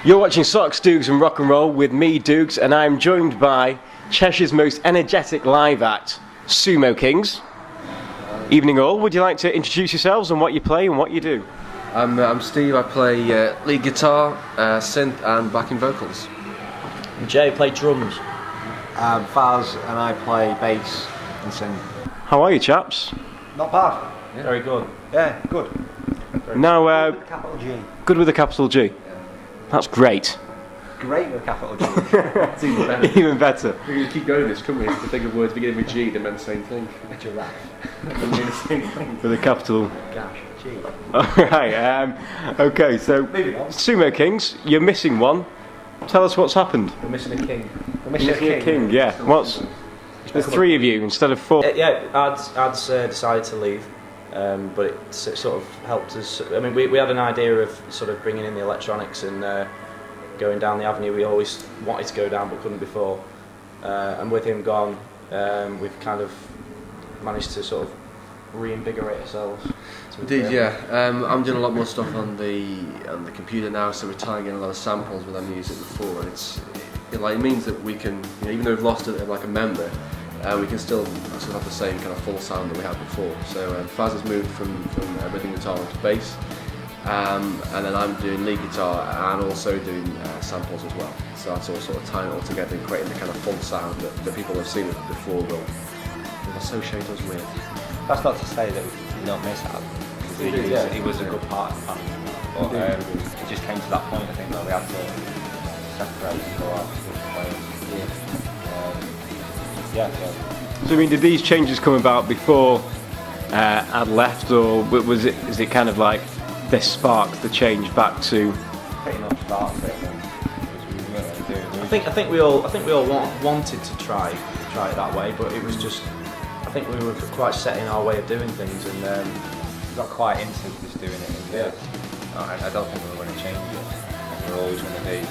You're watching Socks, Dougs and Rock and Roll with me, Dougs, and I'm joined by Cheshire's most energetic live act, Sumokings. Evening all, would you like to introduce yourselves and what you play and what you do? I'm Steve, I play lead guitar, synth and backing vocals. And Jay, play drums. I'm Faz and I play bass and sing. How are you, chaps? Not bad. Yeah. Very good. Yeah, good. Now, Good with a capital G. good with a capital G. That's great. Great with a capital G. It's even better. Even better. We're going to keep going this, couldn't we? If we think of words beginning with G, they meant the same thing. A giraffe. They mean the same thing. With a capital. Gosh, G. Alright, okay, so Moving on. Sumokings, you're missing one. Tell us what's happened. We're missing a king. We're missing a king. Yeah. What's there's three of you instead of four. Yeah, Ad's decided to leave, but it sort of helped us. I mean, we had an idea of sort of bringing in the electronics and going down the avenue we always wanted to go down but couldn't before. And with him gone, we've kind of managed to sort of reinvigorate ourselves. Indeed, yeah. I'm doing a lot more stuff on the computer now, so we're tying in a lot of samples with our music before, and it means that we can, even though we've lost a member, we can still have the same kind of full sound that we had before. So Faz has moved from rhythm guitar to bass, and then I'm doing lead guitar and also doing samples as well. So that's all sort of tying it all together and creating the kind of full sound that people have seen before will associate us with. That's not to say that we don't miss Ad. He was a good part of the band. But it just came to that point, I think, where we had to separate and go out with So I mean, did these changes come about before Ad left, or is it kind of like this sparked the change back to? pretty much started it. I think we all wanted to try it that way, but it was just. I think we were quite set in our way of doing things, and We got quite into just doing it. And I don't think we were going to change it. We were always going to be,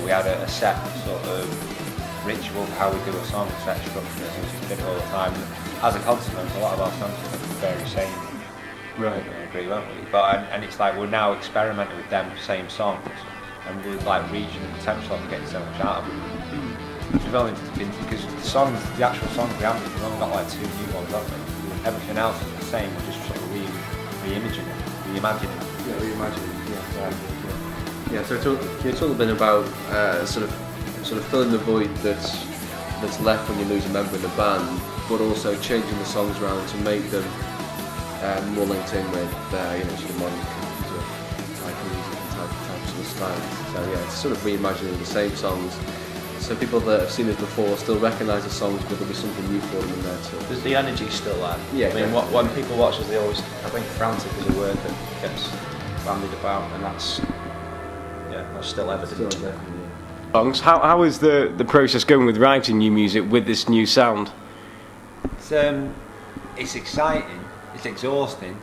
we had a set sort of ritual for how we do a song, set structure, and we just did it all the time. As a consequence, a lot of our songs are very same. Right. I agree, won't we? But and it's like we're now experimenting with them same songs, and we're like reaching the potential of getting so much out of them. We've only been, because the actual songs we have, we've only got like 2 new ones, haven't we? Everything else is the same. We're just sort of re-imaging it, reimagining it. Yeah, reimagining. Yeah. So it's all been about sort of filling the void that's left when you lose a member in the band, but also changing the songs around to make them more linked in with sort of modern computer type music and type sort of style. So yeah, it's sort of reimagining the same songs. So people that have seen us before still recognise the songs, but there'll be something new for them in there too. the energy's still there. Yeah. I mean, when people watch us, they always. I think frantic is a word that gets bandied about, and that's still evident. Still, Songs. How is the process going with writing new music with this new sound? It's exciting. It's exhausting.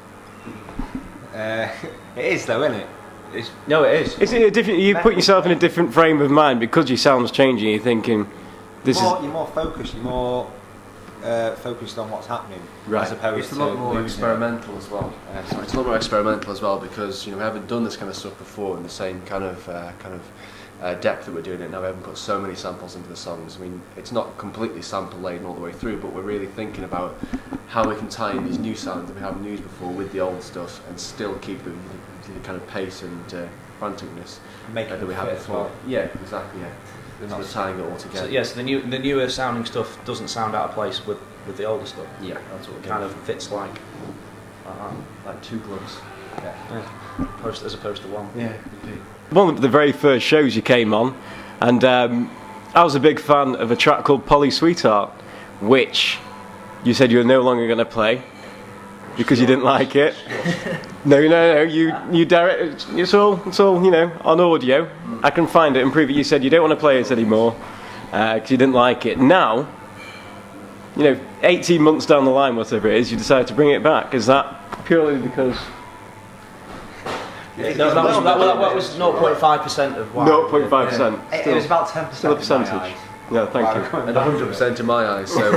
It is though, isn't it? No, it is. Is it a different? You put yourself in a different frame of mind because your sound's changing. You're thinking, You're more focused. You're more focused on what's happening, Right. as opposed It's a to lot more losing experimental as well. It's a lot more experimental as well because we haven't done this kind of stuff before in the same kind of depth that we're doing it now. We haven't put so many samples into the songs. I mean, it's not completely sample laden all the way through, but we're really thinking about how we can tie in these new sounds that we haven't used before with the old stuff and still keep the kind of pace and franticness that we had before. Well. Yeah, exactly. Yeah, so we're tying it all together. So, yes, the newer sounding stuff doesn't sound out of place with the older stuff. Yeah, That's what it kind of fits like two gloves. as opposed to one. Yeah, indeed. one of the very first shows you came on, and I was a big fan of a track called Polly Sweetheart, which you said you were no longer going to play because you didn't like it. No, you direct. It's all on audio. I can find it and prove it. You said you don't want to play it anymore because you didn't like it. Now, 18 months down the line, whatever it is, you decide to bring it back. Is that purely because? No, that was 0.5% of what. 0.5%. It was about 10%. Still a percentage. Yeah, thank you. And 100% in my eyes. So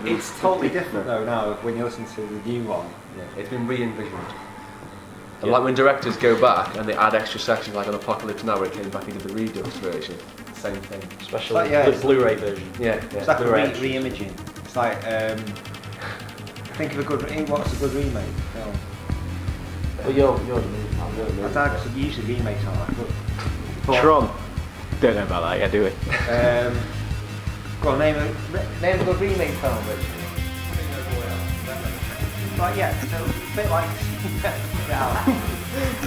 it's totally different though now when you listen to the new one. it's been re-envisioned. And like when directors go back and they add extra sections, like on Apocalypse Now, where it came back into the Redux version, same thing. Especially Like, yeah, Blu-ray version. Yeah, It's like Blu-ray a extras. re-imaging. It's like think of a good. What's a good remake film? Well, you're the movie. I don't know, usually remakes aren't that good. But, Tron. Don't know about that yet, do we? Go on, name a good remake film, Rich. Right, yeah, so a bit like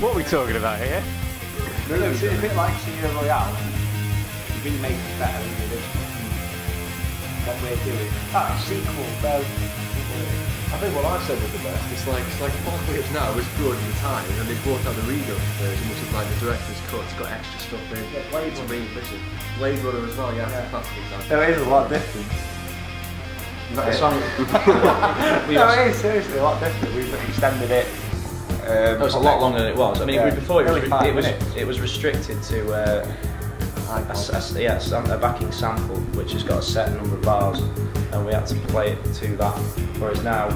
What are we talking about here? No, it's a bit like Casino Royale. The remake is better than the original. What we're doing. Sequel, though. I think what I said was the best. It's like Apocalypse Now was good at the time, and they brought out the Redux version, which is like the director's cut. It's got extra stuff in. Yeah, Blade Runner. Blade Runner as well, yeah. Classic example. There is a lot different. The song. No, it is seriously a lot different. We've extended it. No, it's a lot longer than it was. I mean, Yeah. before Only 5 minutes. it was restricted to a backing sample, which has got a set number of bars, and we had to play it to that. Whereas now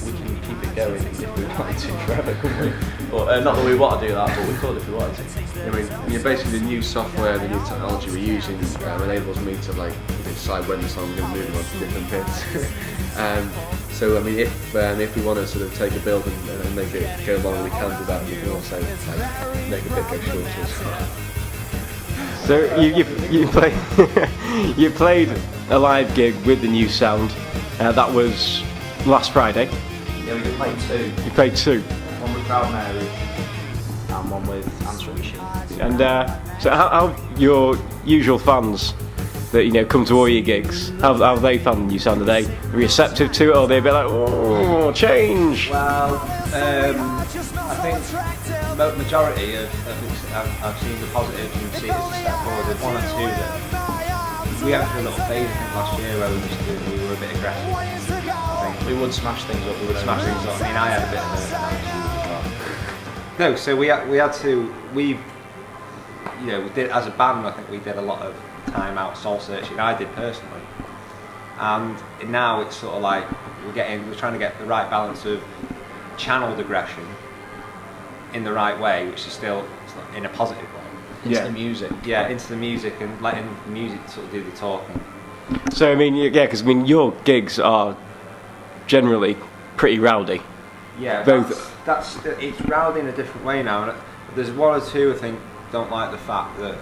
we can keep it going if we wanted to forever, couldn't we? But not that we want to do that, but we could if we wanted to. I mean, basically the new software, the new technology we're using enables me to like decide when the song's going to move on to different bits. So I mean, if we want to sort of take a build and make it go longer, we can do that. We can also like, make a bit go shorter as well. So you play you played a live gig with the new sound. That was last Friday. Yeah, we played two. You played two. One with Proud Mary and one with Answering Machine. And so how your usual fans that come to all your gigs, how they found the new sound? Are they receptive to it, or are they a bit like, oh, change? Well, I think the majority of I've seen the positives and see it as a step forward. There's one or two that we had a little phase I think last year where we were a bit aggressive. I think We would smash things up. we would smash things up. I mean, I had a bit of an attitude. No, so we had to we did as a band. I think we did a lot of time out soul searching. I did personally, and now it's sort of like we're trying to get the right balance of channeled aggression in the right way, which is still in a positive way. Into the music. Yeah, into the music and letting the music sort of do the talking. So I mean, yeah, because I mean, your gigs are generally pretty rowdy. Yeah, Both. it's rowdy in a different way now. And there's one or two I think don't like the fact that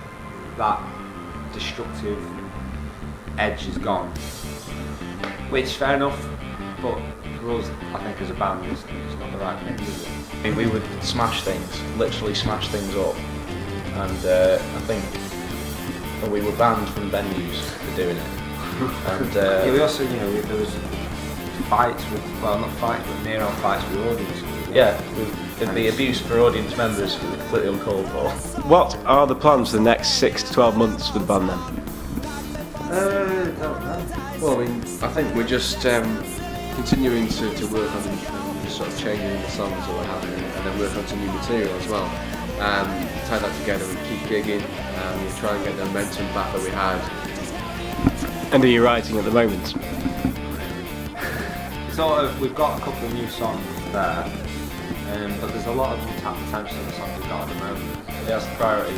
destructive edge is gone, which fair enough, but for us, I think as a band, it's not the right thing, is it? I mean, we would smash things, literally smash things up, and I think we were banned from venues for doing it. And Yeah, we also, there was fights with, well, not fights, but near-on fights with audiences. there'd be abuse for audience members completely uncalled for. What are the plans for the next 6 to 12 months for the band then? Don't know. Well, I mean, I think we're just continuing to work on sort of changing the songs that we're having, and then work on some new material as well. Tie that together, we keep gigging, and we try and get the momentum back that we had. And are you writing at the moment? Sort of, we've got a couple of new songs there, but there's a lot of untapped potential in the songs we've got at the moment. That's the priority,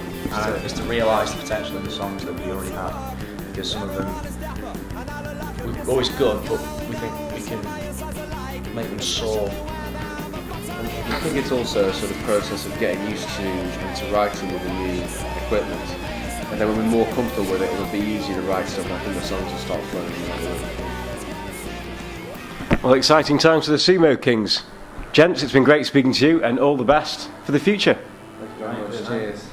is to realise the potential in the songs that we already have, because some of them we're always good, but we think we can make them soar. I think it's also a sort of process of getting used to into writing with the new equipment. And then when we're more comfortable with it, it'll be easier to write stuff. I think the songs will start flowing. Well, exciting times for the Sumokings. Gents, it's been great speaking to you, and all the best for the future. Thank you very much. Cheers.